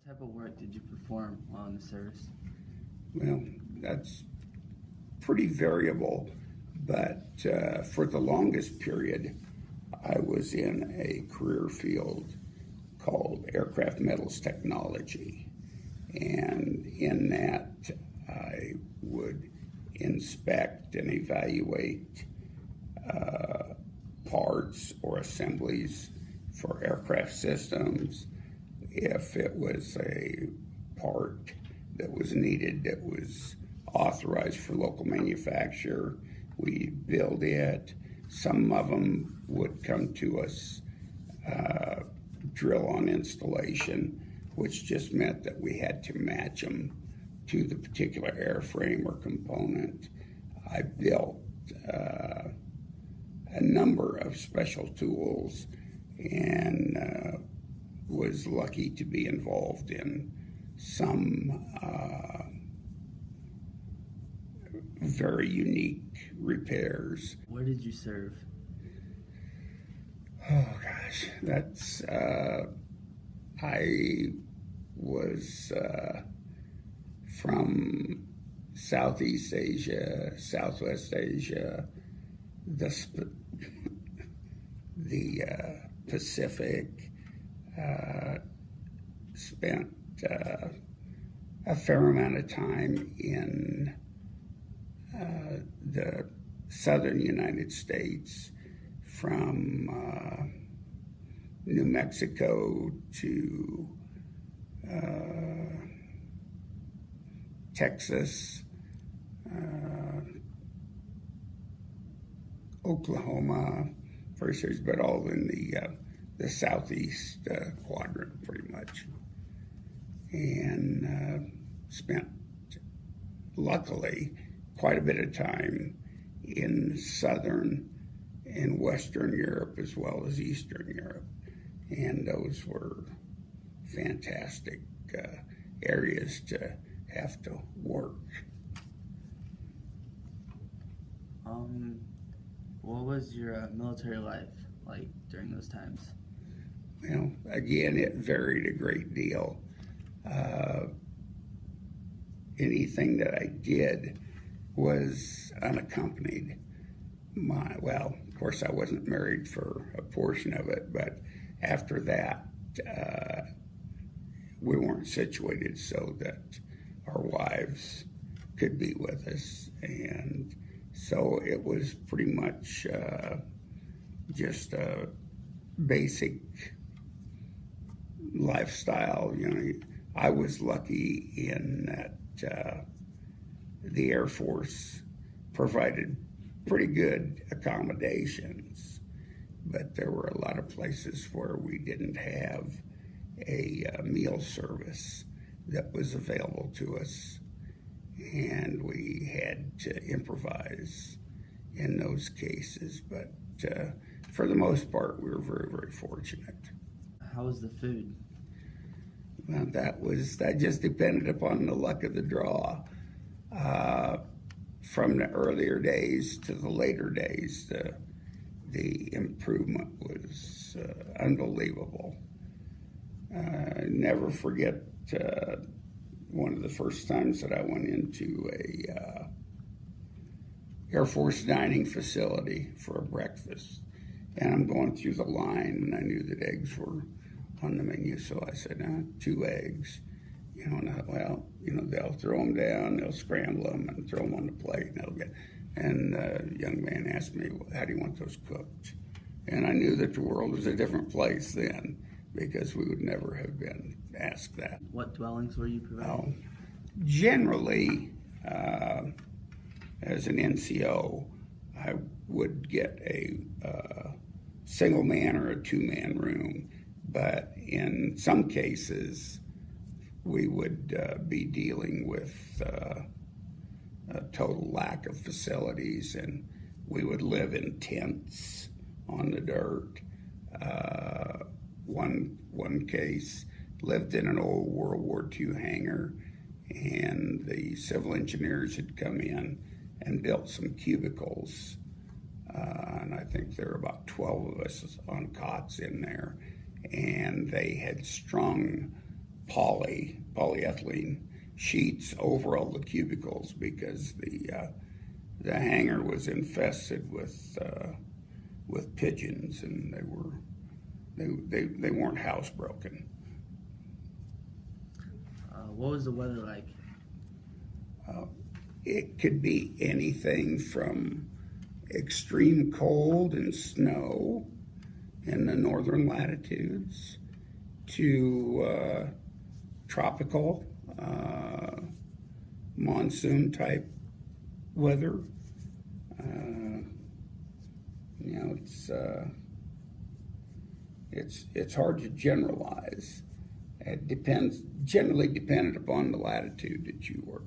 What type of work did you perform while in the service? Well, that's pretty variable, but for the longest period, I was in a career field called aircraft metals technology. And in that, I would inspect and evaluate parts or assemblies for aircraft systems. If it was a part that was needed that was authorized for local manufacture, we build it. Some of them would come to us drill on installation, which just meant that we had to match them to the particular airframe or component. I built a number of special tools and was lucky to be involved in some very unique repairs. Where did you serve? Oh gosh, that's I was from Southeast Asia, Southwest Asia, the Pacific. Spent a fair amount of time in the southern United States, from New Mexico to Texas, Oklahoma, very serious, but all in the southeast quadrant, pretty much, and spent, luckily, quite a bit of time in southern and Western Europe as well as Eastern Europe, and those were fantastic areas to have to work. What was your military life like during those times? Well, again, it varied a great deal. Anything that I did was unaccompanied. Well, of course, I wasn't married for a portion of it, but after that, we weren't situated so that our wives could be with us, and so it was pretty much just a basic lifestyle. You know, I was lucky in that the Air Force provided pretty good accommodations, but there were a lot of places where we didn't have a meal service that was available to us, and we had to improvise in those cases. But for the most part, we were very, very fortunate. How was the food? Well, that just depended upon the luck of the draw. From the earlier days to the later days, the improvement was unbelievable. Never forget one of the first times that I went into a Air Force dining facility for a breakfast, and I'm going through the line, and I knew that eggs were on the menu, so I said, 2 eggs. You know, and I thought, well, you know, they'll throw them down, they'll scramble them and throw them on the plate, and they'll get. And the young man asked me, well, how do you want those cooked? And I knew that the world was a different place then, because we would never have been asked that. What dwellings were you providing? Generally, as an NCO, I would get a single man or a 2-man room, but in some cases, we would be dealing with a total lack of facilities, and we would live in tents on the dirt. One case lived in an old World War II hangar, and the civil engineers had come in and built some cubicles, and I think there were about 12 of us on cots in there, and they had strung polyethylene sheets over all the cubicles because the hangar was infested with pigeons, and they weren't housebroken. What was the weather like? It could be anything from extreme cold and snow in the northern latitudes to tropical monsoon type weather. It's hard to generalize. It generally depended upon the latitude that you were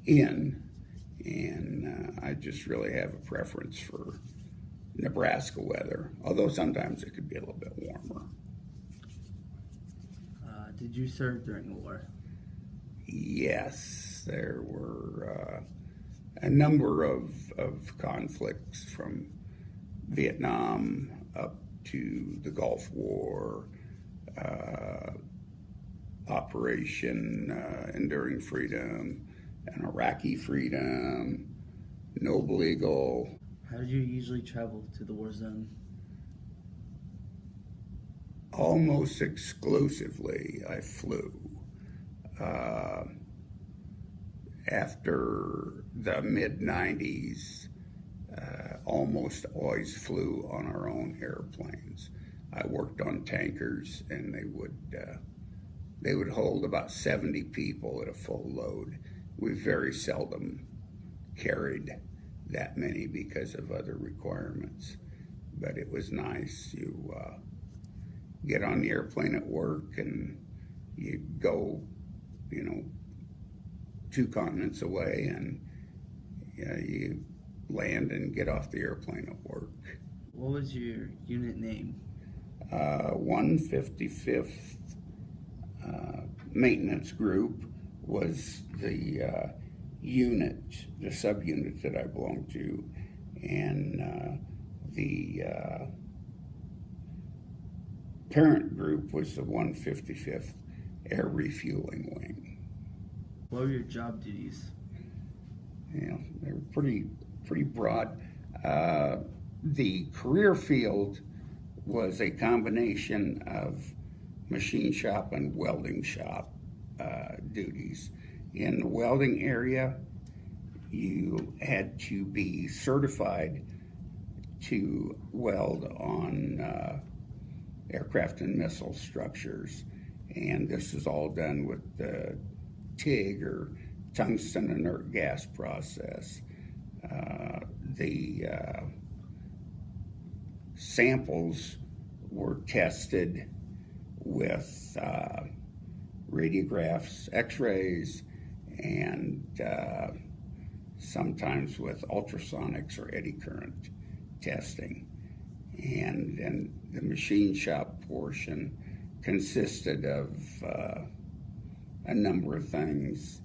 in, and I just really have a preference for Nebraska weather, although sometimes it could be a little bit warmer. Did you serve during the war? Yes, there were a number of conflicts from Vietnam up to the Gulf War, Operation Enduring Freedom, and Iraqi Freedom, Noble Eagle. How did you usually travel to the war zone? Almost exclusively, I flew. After the mid-90s, almost always flew on our own airplanes. I worked on tankers, and they would hold about 70 people at a full load. We very seldom carried that many because of other requirements, but it was nice. You get on the airplane at work, and you go, 2 continents away, and you land and get off the airplane at work. What was your unit name? 155th Maintenance Group was the unit, the subunit that I belonged to, and the parent group was the 155th Air Refueling Wing. What were your job duties? They were pretty broad. The career field was a combination of machine shop and welding shop duties. In the welding area, you had to be certified to weld on aircraft and missile structures, and this is all done with the TIG, or tungsten inert gas process. The samples were tested with radiographs, x-rays, and sometimes with ultrasonics or eddy current testing. And then the machine shop portion consisted of a number of things.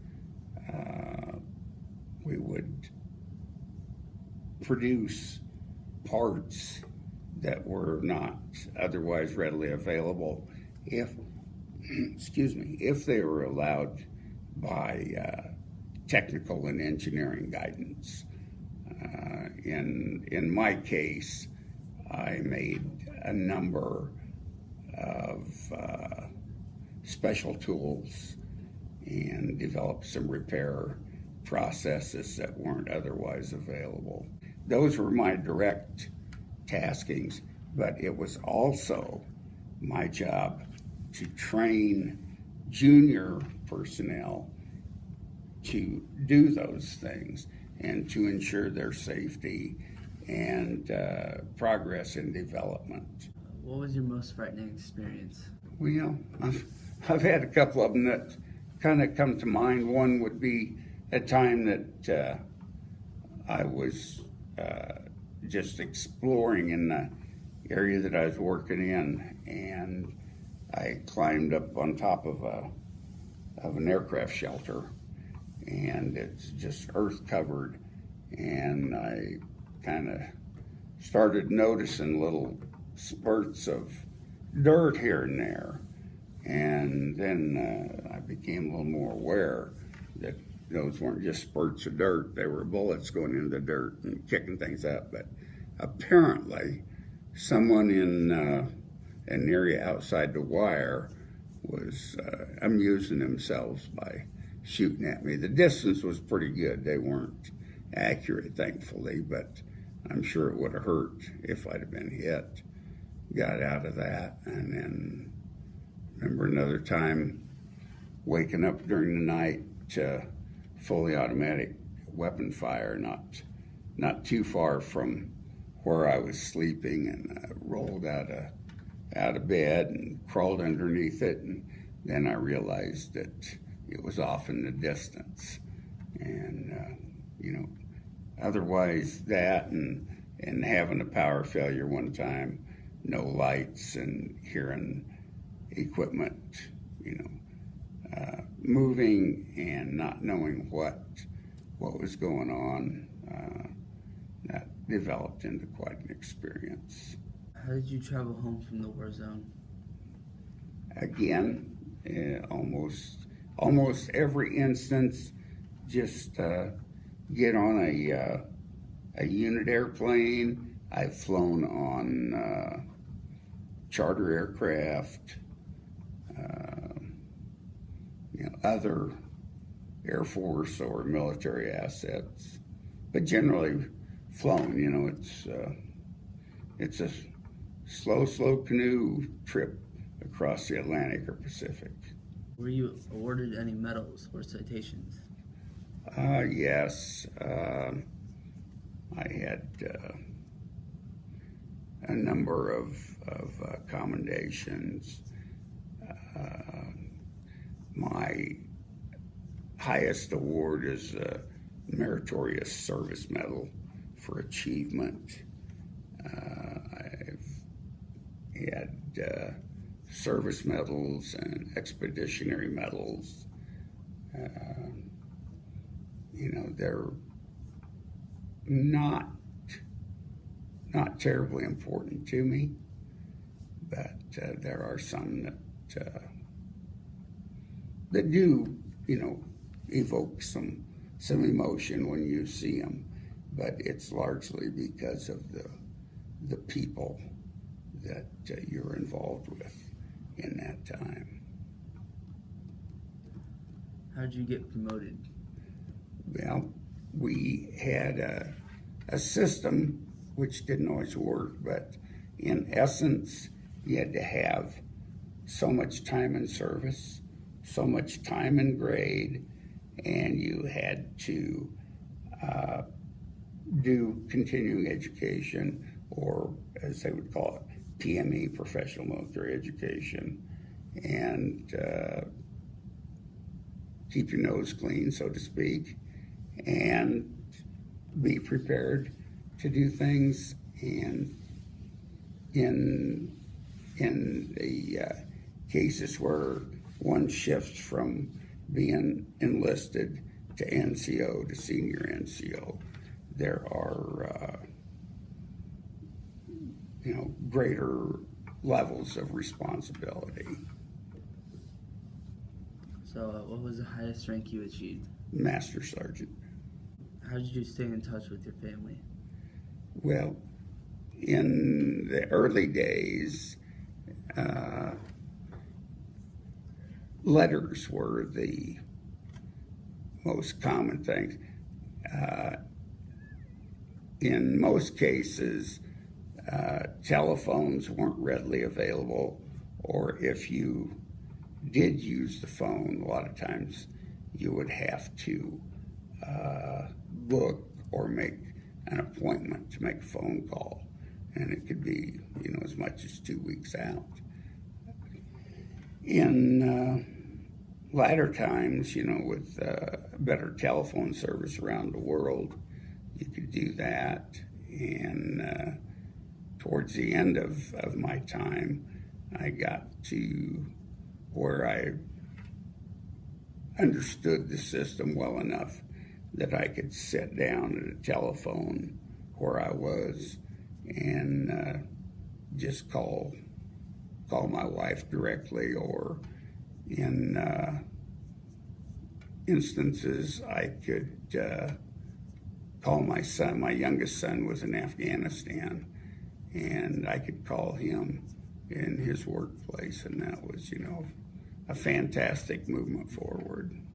We would produce parts that were not otherwise readily available if they were allowed by technical and engineering guidance. In my case, I made a number of special tools and developed some repair processes that weren't otherwise available. Those were my direct taskings, but it was also my job to train junior personnel to do those things and to ensure their safety and progress in development. What was your most frightening experience? Well, I've had a couple of them that kind of come to mind. One would be a time that I was just exploring in the area that I was working in, and I climbed up on top of an aircraft shelter, and it's just earth covered, and I kind of started noticing little spurts of dirt here and there, And then I became a little more aware that those weren't just spurts of dirt, they were bullets going into the dirt and kicking things up. But apparently, someone in an area outside the wire was amusing themselves by shooting at me. The distance was pretty good. They weren't accurate, thankfully, but I'm sure it would have hurt if I'd have been hit. Got out of that, and then remember another time waking up during the night to fully automatic weapon fire, not too far from where I was sleeping, and I rolled out of bed and crawled underneath it, and then I realized that it was off in the distance. And otherwise that and having a power failure one time, no lights, and hearing equipment moving and not knowing what was going on, that developed into quite an experience. How did you travel home from the war zone? Again, almost every instance, just get on a unit airplane. I've flown on charter aircraft, other Air Force or military assets, but generally flown. It's a slow canoe trip across the Atlantic or Pacific. Were you awarded any medals or citations? Yes. I had a number of commendations. My highest award is a Meritorious Service Medal for Achievement. I've had service medals and expeditionary medals. They're not terribly important to me, but there are some that do, evoke some emotion when you see them. But it's largely because of the people that you're involved with in that time. How did you get promoted? Well, we had a system which didn't always work, but in essence, you had to have so much time in service, so much time in grade, and you had to do continuing education, or as they would call it, PME, professional military education, and keep your nose clean, so to speak, and be prepared to do things. And in the cases where one shifts from being enlisted to NCO to senior NCO, there are greater levels of responsibility. So what was the highest rank you achieved? Master Sergeant. How did you stay in touch with your family? Well, in the early days, letters were the most common thing. In most cases, telephones weren't readily available, or if you did use the phone, a lot of times you would have to book or make an appointment to make a phone call, and it could be as much as 2 weeks out. In latter times, with better telephone service around the world, you could do that. And towards the end of my time, I got to where I understood the system well enough that I could sit down at a telephone where I was and just call my my wife directly, or in instances I could call my son. My youngest son was in Afghanistan, and I could call him in his workplace, and that was, a fantastic movement forward.